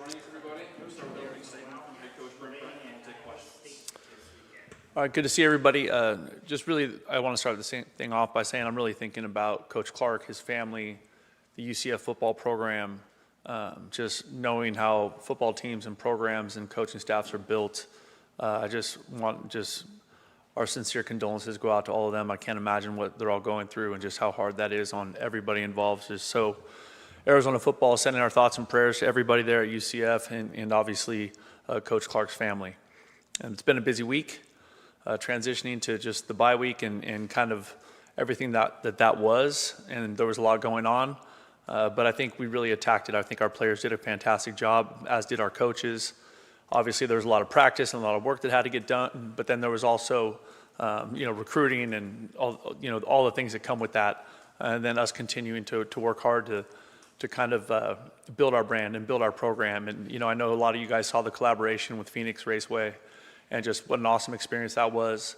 morning, everybody. We'll start with the opening statement from head coach Brent Brennan, and we'll take questions. All right, good to see everybody. I want to start the same thing off by saying I'm really thinking about Coach Clark, his family, the UCF football program, just knowing how football teams and programs and coaching staffs are built. I just want our sincere condolences go out to all of them. I can't imagine what they're all going through and just how hard that is on everybody involved. So Arizona football, sending our thoughts and prayers to everybody there at UCF and obviously Coach Clark's family. And it's been a busy week, transitioning to just the bye week and kind of everything that was, and there was a lot going on. But I think we really attacked it. I think our players did a fantastic job, as did our coaches. Obviously, there was a lot of practice and a lot of work that had to get done, but then there was also, recruiting and all the things that come with that, and then us continuing to work hard to kind of build our brand and build our program. And I know a lot of you guys saw the collaboration with Phoenix Raceway, and just what an awesome experience that was.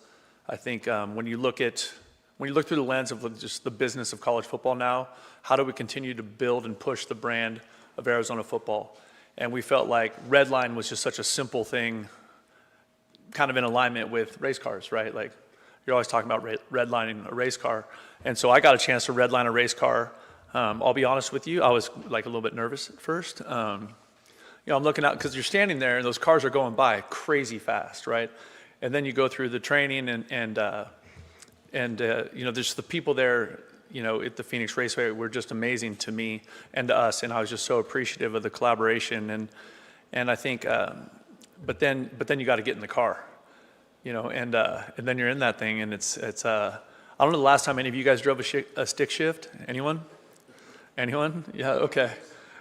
I think when you look through the lens of just the business of college football now, how do we continue to build and push the brand of Arizona football? And we felt like Redline was just such a simple thing, kind of in alignment with race cars, right? Like you're always talking about redlining a race car. And so I got a chance to redline a race car. I'll be honest with you, I was like a little bit nervous at first. I'm looking out because you're standing there and those cars are going by crazy fast, right? And then you go through the training and there's the people there, at the Phoenix Raceway were just amazing to me and to us, and I was just so appreciative of the collaboration. And I think, but then you got to get in the car, and then you're in that thing, and it's I don't know the last time any of you guys drove a stick shift. Anyone? Yeah. Okay.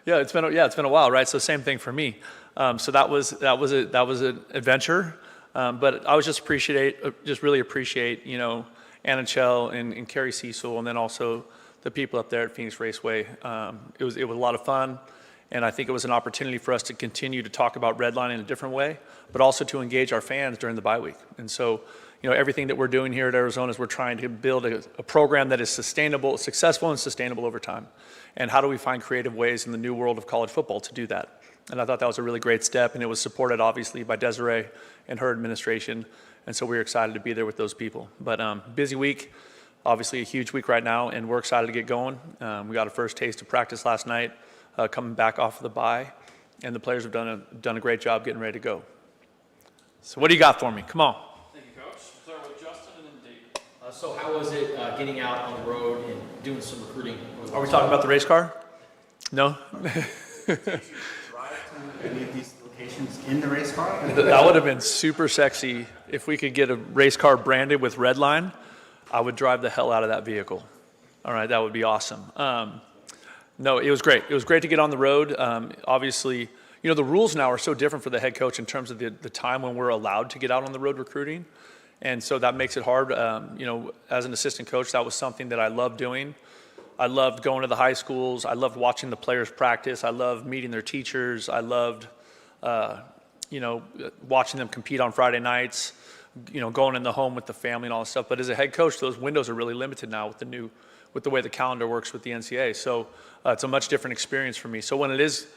Yeah. It's been a while, right? So same thing for me. So that was an adventure. But I was just really appreciate, Anna Chell and Carrie Cecil, and then also the people up there at Phoenix Raceway. It was a lot of fun, and I think it was an opportunity for us to continue to talk about redlining in a different way, but also to engage our fans during the bye week. And so, everything that we're doing here at Arizona is we're trying to build a program that is successful and sustainable over time. And how do we find creative ways in the new world of college football to do that? And I thought that was a really great step, and it was supported obviously by Desiree and her administration. And so we were excited to be there with those people. But busy week, obviously a huge week right now, and we're excited to get going. We got a first taste of practice last night, coming back off of the bye, and the players have done a great job getting ready to go. So what do you got for me? Come on. Thank you, Coach. We'll start with Justin and then David. So how was it getting out on the road and doing some recruiting? Are we talking about the race car? No? Did you drive to any of these locations in the race car? That would have been super sexy. If we could get a race car branded with Redline, I would drive the hell out of that vehicle. All right, that would be awesome. No, it was great. It was great to get on the road. Obviously, the rules now are so different for the head coach in terms of the time when we're allowed to get out on the road recruiting. And so that makes it hard. As an assistant coach, that was something that I loved doing. I loved going to the high schools. I loved watching the players practice. I loved meeting their teachers. I loved, watching them compete on Friday nights, going in the home with the family and all that stuff. But as a head coach, those windows are really limited now with the way the calendar works with the NCAA. So it's a much different experience for me. So when it is,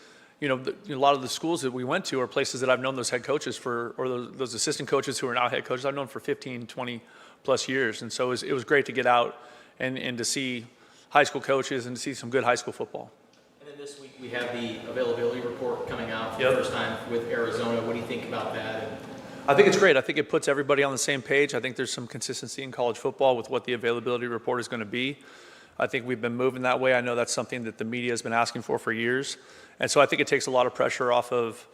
a lot of the schools that we went to are places that I've known those head coaches or those assistant coaches who are now head coaches, I've known for 15, 20 plus years. And so it was great to get out and to see high school coaches and to see some good high school football. And then this week we have the availability report coming out for the first time with Arizona. What do you think about that? I think it's great. I think it puts everybody on the same page. I think there's some consistency in college football with what the availability report is going to be. I think we've been moving that way. I know that's something that the media has been asking for years. And so I think it takes a lot of pressure off of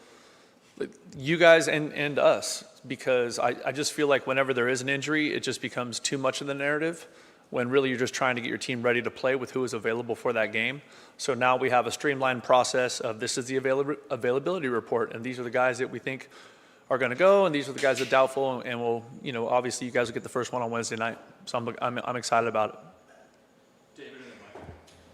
you guys and us, because I just feel like whenever there is an injury, it just becomes too much of the narrative, when really you're just trying to get your team ready to play with who is available for that game. So now we have a streamlined process of this is the availability report, and these are the guys that we think are going to go, and these are the guys that are doubtful, and we'll, obviously you guys will get the first one on Wednesday night. So I'm excited about it. David and then Mike.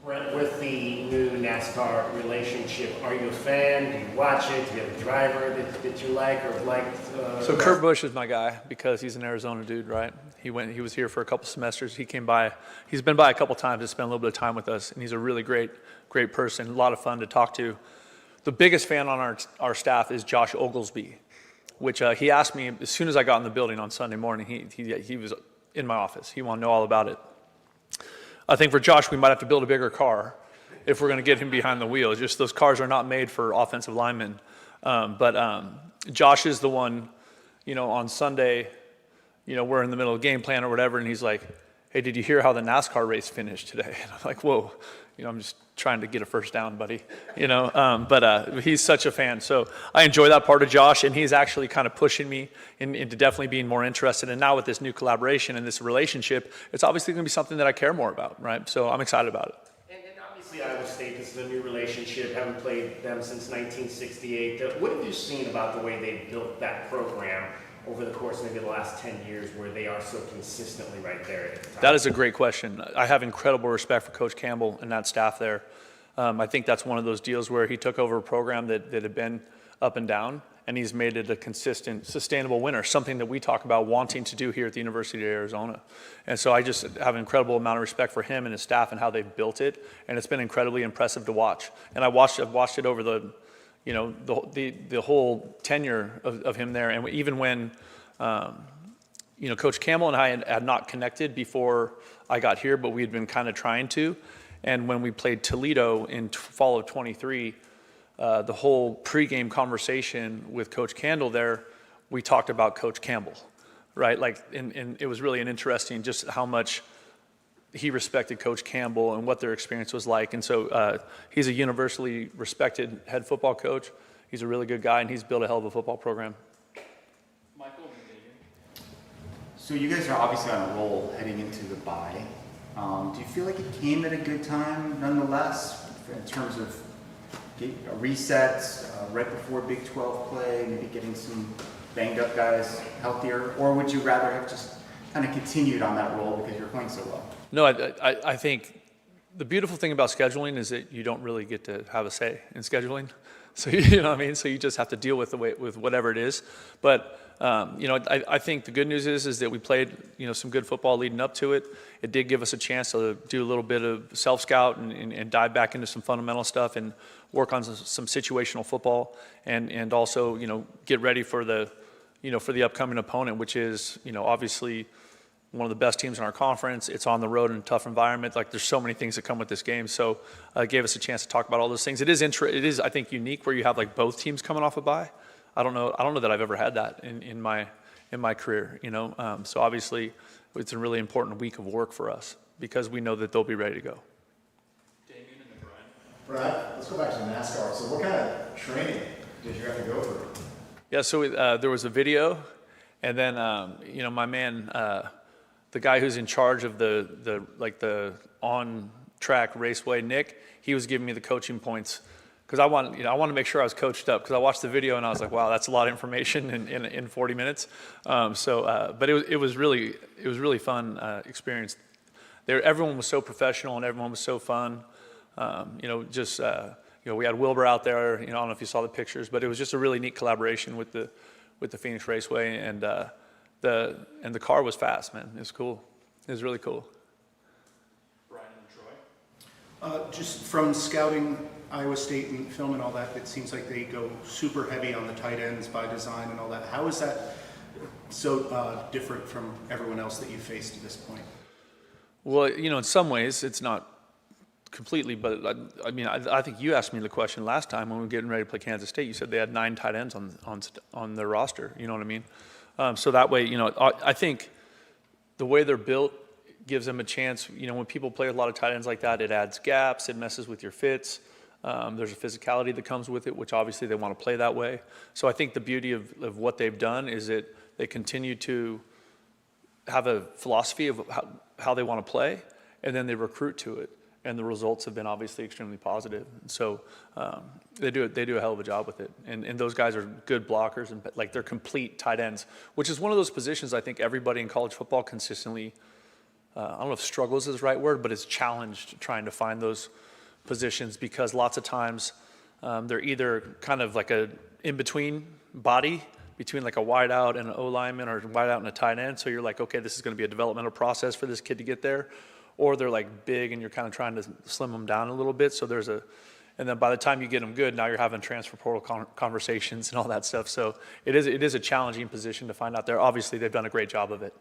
Brent, with the new NASCAR relationship, are you a fan? Do you watch it? Do you have a driver that you like or have liked? So Kurt Busch is my guy because he's an Arizona dude, right? He was here for a couple semesters. He came by. He's been by a couple times to spend a little bit of time with us, and he's a really great person. A lot of fun to talk to. the biggest fan on our staff is Josh Oglesby, which he asked me as soon as I got in the building on Sunday morning. He was in my office. He wanted to know all about it. I think for Josh, we might have to build a bigger car if we're going to get him behind the wheel. Just those cars are not made for offensive linemen. But Josh is the one, on Sunday, we're in the middle of game plan or whatever, and he's like, hey, did you hear how the NASCAR race finished today? And I'm like, whoa, I'm just trying to get a first down, buddy, but he's such a fan. So I enjoy that part of Josh, and he's actually kind of pushing me into definitely being more interested. And now with this new collaboration and this relationship, it's obviously going to be something that I care more about, right? So I'm excited about it. And obviously Iowa State, this is a new relationship, haven't played them since 1968. What have you seen about the way they built that program over the course of maybe the last 10 years where they are so consistently right there at the top? That is a great question. I have incredible respect for Coach Campbell and that staff there. I think that's one of those deals where he took over a program that had been up and down, and he's made it a consistent, sustainable winner, something that we talk about wanting to do here at the University of Arizona. And so I just have an incredible amount of respect for him and his staff and how they've built it, and it's been incredibly impressive to watch. And I've watched it over the whole tenure of him there. And even when, Coach Campbell and I had not connected before I got here, but we had been kind of trying to. And when we played Toledo in fall of 23, the whole pregame conversation with Coach Campbell there, we talked about Coach Campbell, right? And it was really an interesting just how much he respected Coach Campbell and what their experience was like. And so he's a universally respected head football coach. He's a really good guy, and he's built a hell of a football program. Michael. So you guys are obviously on a roll heading into the bye. Do you feel like it came at a good time nonetheless in terms of resets right before Big 12 play, maybe getting some banged up guys healthier? Or would you rather have just kind of continued on that roll because you're playing so well? No, I think the beautiful thing about scheduling is that you don't really get to have a say in scheduling. So, you know what I mean? So you just have to deal with whatever it is. But, I think the good news is that we played, some good football leading up to it. It did give us a chance to do a little bit of self-scout and dive back into some fundamental stuff and work on some situational football and also, get ready for the upcoming opponent, which is, obviously one of the best teams in our conference. It's on the road in a tough environment. There's so many things that come with this game. So it gave us a chance to talk about all those things. It is, I think, unique where you have both teams coming off a bye. I don't know that I've ever had that in my career, So obviously it's a really important week of work for us because we know that they'll be ready to go. Damien and then Brad, let's go back to NASCAR. So what kind of training did you have to go through? Yeah, so there was a video, and then my man, the guy who's in charge of the on-track raceway, Nick, he was giving me the coaching points because I want to make sure I was coached up because I watched the video and I was like, wow, that's a lot of information in 40 minutes. But it was really fun experience. Everyone was so professional and everyone was so fun. We had Wilbur out there. I don't know if you saw the pictures, but it was just a really neat collaboration with the Phoenix Raceway, and the car was fast, man. It was cool. It was really cool. Brian and Troy. Just from scouting Iowa State and film and all that, it seems like they go super heavy on the tight ends by design and all that. How is that so different from everyone else that you've faced to this point? Well, in some ways it's not completely, but I think you asked me the question last time when we were getting ready to play Kansas State. You said they had 9 tight ends on their roster. You know what I mean? So that way, I think the way they're built gives them a chance. When people play with a lot of tight ends like that, it adds gaps, it messes with your fits. There's a physicality that comes with it, which obviously they want to play that way. So I think the beauty of what they've done is that they continue to have a philosophy of how they want to play, and then they recruit to it. And the results have been obviously extremely positive. So they do a hell of a job with it. And those guys are good blockers and they're complete tight ends, which is one of those positions I think everybody in college football consistently, I don't know if struggles is the right word, but is challenged trying to find those positions because lots of times they're either kind of like a in-between body between like a wide out and an O lineman or wide out and a tight end. So you're like, okay, this is going to be a developmental process for this kid to get there. Or they're big and you're kind of trying to slim them down a little bit. So there's And then by the time you get them good, now you're having transfer portal conversations and all that stuff. So it is a challenging position to find out there. Obviously, they've done a great job of it.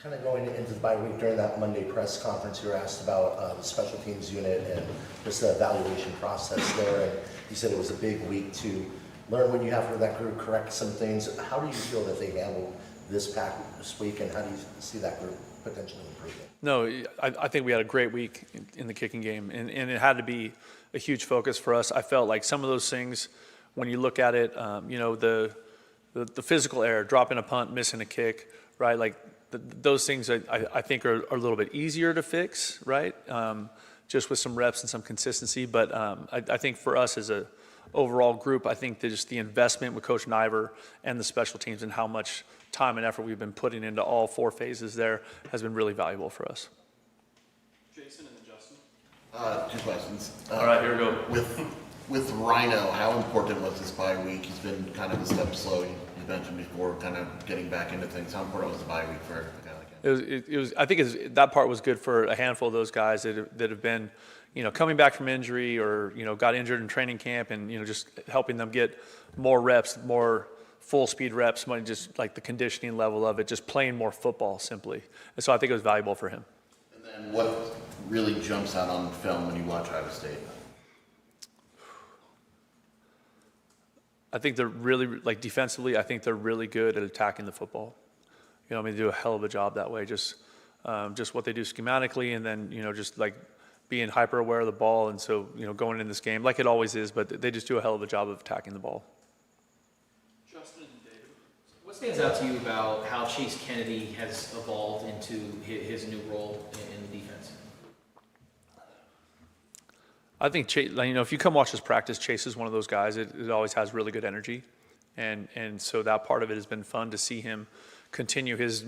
Kind of going into the bye week, during that Monday press conference, you were asked about the special teams unit and just the evaluation process there. And you said it was a big week to learn what you have for that group, correct some things. How do you feel that they handled this week, and how do you see that group potentially improving? No, I think we had a great week in the kicking game, and it had to be a huge focus for us. I felt like some of those things, when you look at it, the physical error, dropping a punt, missing a kick, right? Like those things I think are a little bit easier to fix, right? Just with some reps and some consistency. But I think for us as a overall group, I think that just the investment with Coach Niver and the special teams and how much time and effort we've been putting into all 4 phases there has been really valuable for us. Jason and then Justin. 2 questions. All right, here we go. With Rhino, how important was this bye week? He's been kind of a step slow. You mentioned before, kind of getting back into things. How important was the bye week for a guy like him? It was. I think that part was good for a handful of those guys that have been, coming back from injury or got injured in training camp, and just helping them get more reps, more full speed reps, just like the conditioning level of it, just playing more football simply. And so I think it was valuable for him. And then what really jumps out on film when you watch Iowa State? I think they're really, defensively, I think they're really good at attacking the football. They do a hell of a job that way, just what they do schematically, and then, just like being hyper aware of the ball. And so, going in this game, like it always is, but they just do a hell of a job of attacking the ball. Justin and David. What stands out to you about how Chase Kennedy has evolved into his new role in the defense? I think Chase, if you come watch his practice, Chase is one of those guys. It always has really good energy, and so that part of it has been fun to see him continue his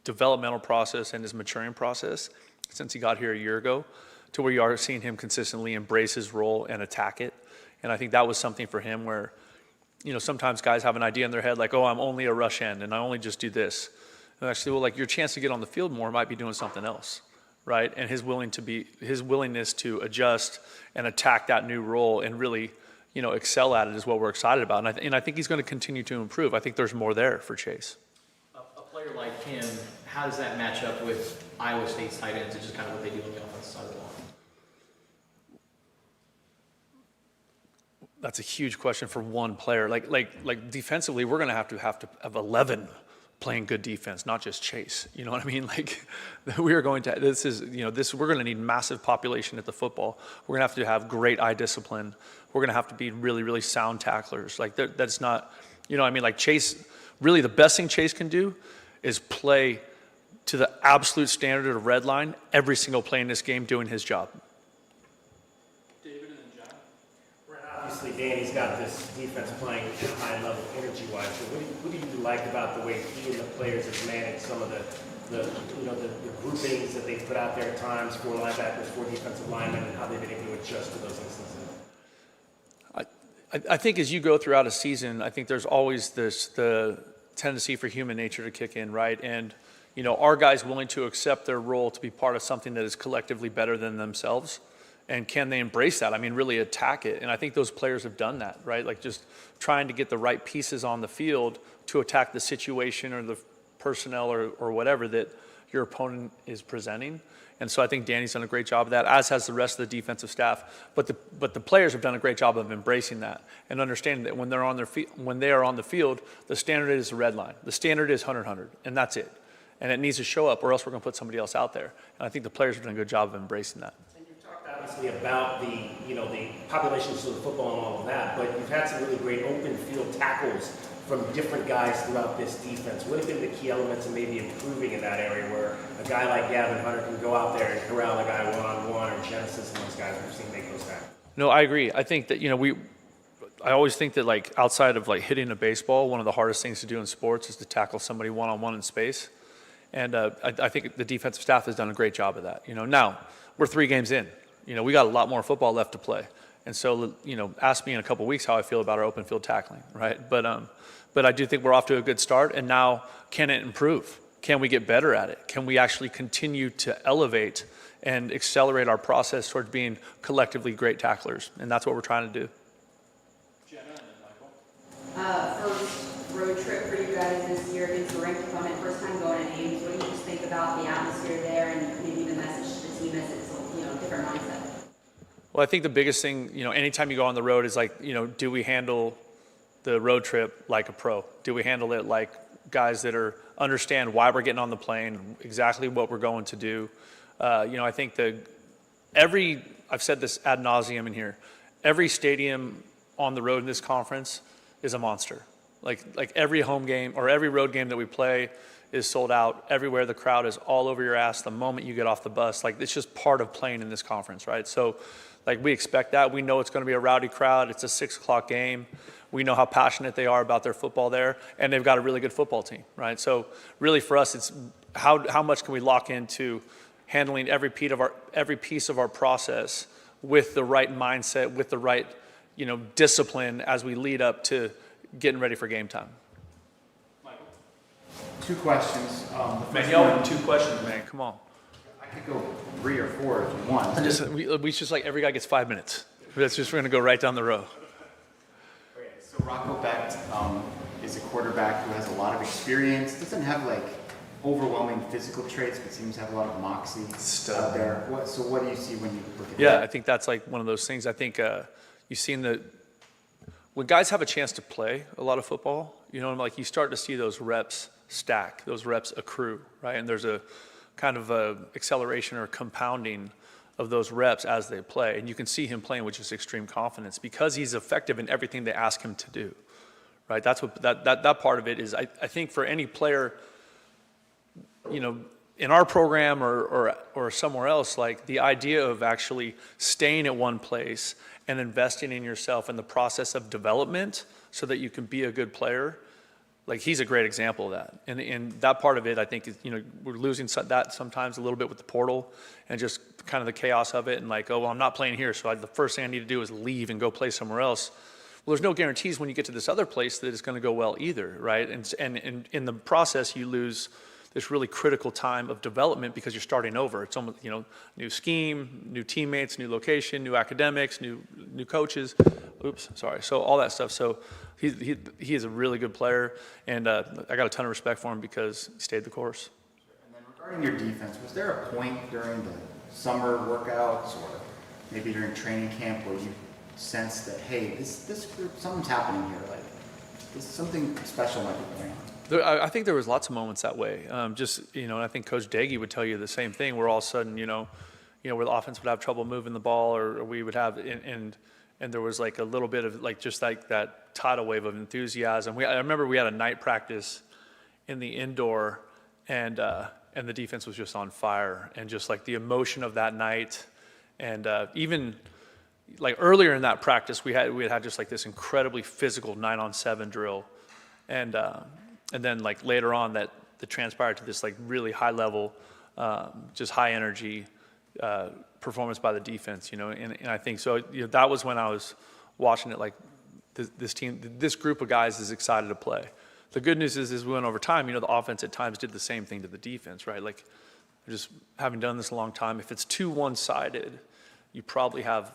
developmental process and his maturing process since he got here a year ago, to where you are seeing him consistently embrace his role and attack it. And I think that was something for him where, sometimes guys have an idea in their head like, oh, I'm only a rush end and I only just do this. And actually, well, like your chance to get on the field more might be doing something else. Right, and his willingness to adjust and attack that new role and really, excel at it is what we're excited about. And I think he's going to continue to improve. I think there's more there for Chase. A player like him, how does that match up with Iowa State's tight ends and just kind of what they do on the offensive side of the ball? That's a huge question for one player. Like defensively, we're going to have to have 11 playing good defense, not just Chase. You know what I mean? Like we are going to, we're going to need massive population at the football. We're going to have great eye discipline. We're going to have to be really, really sound tacklers. Like that's not, like Chase, really the best thing Chase can do is play to the absolute standard of red line every single play in this game, doing his job. David and then John. Obviously, Danny's got this defense playing at a high level energy-wise. So what do you like about the way he and the players have managed some of the groupings that they've put out there at times, 4 linebackers, 4 defensive linemen, and how they've been able to adjust to those instances? I think as you go throughout a season, I think there's always the tendency for human nature to kick in, right? And, are guys willing to accept their role to be part of something that is collectively better than themselves? And can they embrace that? I mean, really attack it. And I think those players have done that, right? Like just trying to get the right pieces on the field to attack the situation or the personnel or whatever that your opponent is presenting. And so I think Danny's done a great job of that, as has the rest of the defensive staff. But the players have done a great job of embracing that and understanding that when they are on the field, the standard is the red line. The standard is 100-100, and that's it. And it needs to show up, or else we're going to put somebody else out there. And I think the players have done a good job of embracing that. Obviously about the populations of the football and all of that, but you've had some really great open field tackles from different guys throughout this defense. What have been the key elements of maybe improving in that area where a guy like Gavin Hunter can go out there and corral a guy one-on-one, or Genesis and those guys we've seen make those tackles? No, I agree. I think that, I always think that like outside of like hitting a baseball, one of the hardest things to do in sports is to tackle somebody one-on-one in space. And I think the defensive staff has done a great job of that. Now we're 3 games in. We got a lot more football left to play. And so, ask me in a couple weeks how I feel about our open field tackling, right? But I do think we're off to a good start, and now can it improve? can we get better at it? Can we actually continue to elevate and accelerate our process towards being collectively great tacklers? And that's what we're trying to do. First road trip for you guys this year against a ranked opponent, first time going to Ames. What do you just think about the atmosphere there and maybe the message to the team as it's a different mindset? Well, I think the biggest thing, anytime you go on the road is like, do we handle the road trip like a pro? Do we handle it like guys that understand why we're getting on the plane, exactly what we're going to do? I think I've said this ad nauseum in here, every stadium on the road in this conference is a monster. Like every home game or every road game that we play is sold out everywhere. The crowd is all over your ass the moment you get off the bus. Like, it's just part of playing in this conference, right? So, we expect that. We know it's going to be a rowdy crowd. It's a 6 o'clock game. We know how passionate they are about their football there, and they've got a really good football team, right? So really for us, it's how much can we lock into handling every piece of our process with the right mindset, with the right, discipline as we lead up to getting ready for game time. Two questions. Man, y'all have 2 questions, man. Come on. I could go 3 or 4 if you want. We just every guy gets 5 minutes. That's just, we're going to go right down the row. Okay, so Rocco Becht is a quarterback who has a lot of experience, doesn't have overwhelming physical traits, but seems to have a lot of moxie out there. So what do you see when you look at that? Yeah, I think that's one of those things. I think you've seen when guys have a chance to play a lot of football, you start to see those reps stack, those reps accrue, right? And there's a kind of a acceleration or compounding of those reps as they play. And you can see him playing with just extreme confidence because he's effective in everything they ask him to do, right? That's what that part of it is. I think for any player, in our program or somewhere else, the idea of actually staying at one place and investing in yourself in the process of development so that you can be a good player, he's a great example of that. And that part of it, I think, is, we're losing that sometimes a little bit with the portal and just kind of the chaos of it and I'm not playing here, so the first thing I need to do is leave and go play somewhere else. Well, there's no guarantees when you get to this other place that it's going to go well either, right? And in the process, you lose this really critical time of development because you're starting over. It's almost, new scheme, new teammates, new location, new academics, new coaches. Oops, sorry. So all that stuff. So he is a really good player, and I got a ton of respect for him because he stayed the course. And then regarding your defense, was there a point during the summer workouts or maybe during training camp where you sensed that, hey, this group, something's happening here, something special might be going on? I think there was lots of moments that way. And I think Coach Daggy would tell you the same thing. Where all of a sudden, where the offense would have trouble moving the ball, or we would have, and there was a little bit of that tidal wave of enthusiasm. I remember we had a night practice in the indoor, and the defense was just on fire, and just the emotion of that night, and even earlier in that practice, we had just this incredibly physical 9-on-7 drill, and then later on that transpired to this really high level, just high energy performance by the defense, and I think so. That was when I was watching it. This team, this group of guys is excited to play. The good news is we went over time. The offense at times did the same thing to the defense, right? Just having done this a long time, if it's too one-sided, you probably got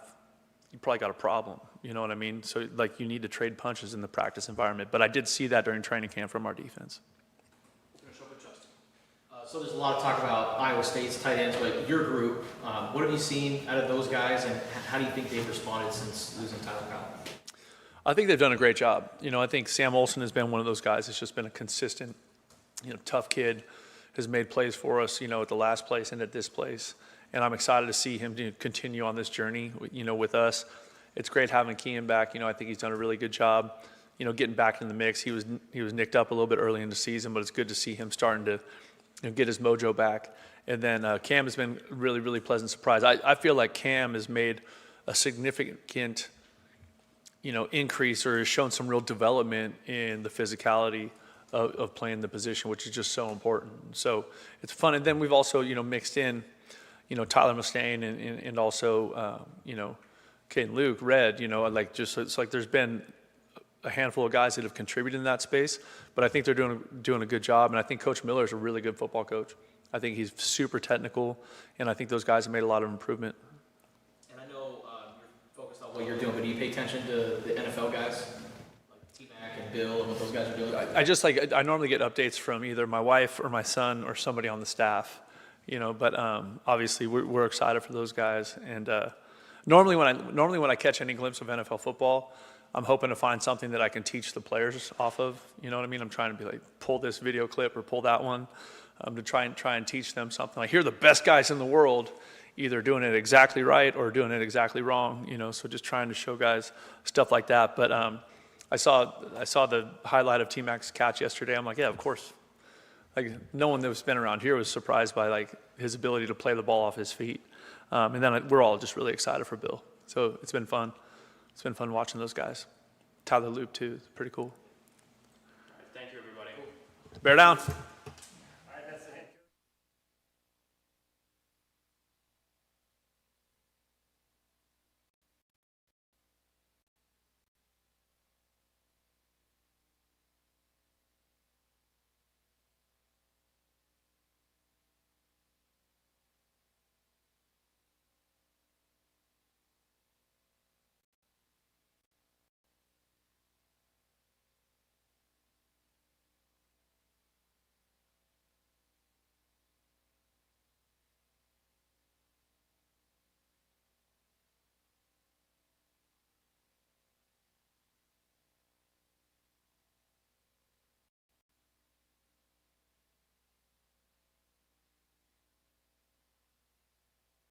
a problem. You know what I mean? So you need to trade punches in the practice environment. But I did see that during training camp from our defense. So there's a lot of talk about Iowa State's tight ends, but your group, what have you seen out of those guys, and how do you think they've responded since losing Tyler Powell? I think they've done a great job. I think Sam Olsen has been one of those guys that's just been a consistent, tough kid, has made plays for us, at the last place and at this place. And I'm excited to see him continue on this journey, with us. It's great having Kean back. I think he's done a really good job, getting back in the mix. He was nicked up a little bit early in the season, but it's good to see him starting to get his mojo back. And then Cam has been really, really pleasant surprise. I feel like Cam has made a significant, increase or has shown some real development in the physicality of playing the position, which is just so important. So it's fun. And then we've also, mixed in, Tyler Mustaine and also, Caden Luke, Red, it's there's been a handful of guys that have contributed in that space, but I think they're doing a good job, and I think Coach Miller is a really good football coach. I think he's super technical, and I think those guys have made a lot of improvement. And I know you're focused on what you're doing, but do you pay attention to the NFL guys, like T-Mac and Bill and what those guys are doing? I normally get updates from either my wife or my son or somebody on the staff, but obviously we're excited for those guys. And normally when I catch any glimpse of NFL football, I'm hoping to find something that I can teach the players off of. You know what I mean? I'm trying to be like, pull this video clip or pull that one to try and teach them something. Like, here are the best guys in the world, either doing it exactly right or doing it exactly wrong. So just trying to show guys stuff like that. But I saw the highlight of T-Mac's catch yesterday. I'm like, yeah, of course. Like, no one that was been around here was surprised by like his ability to play the ball off his feet. And then we're all just really excited for Bill. So it's been fun. It's been fun watching those guys. Tyler Loop too, it's pretty cool. Thank you, everybody. Bear down.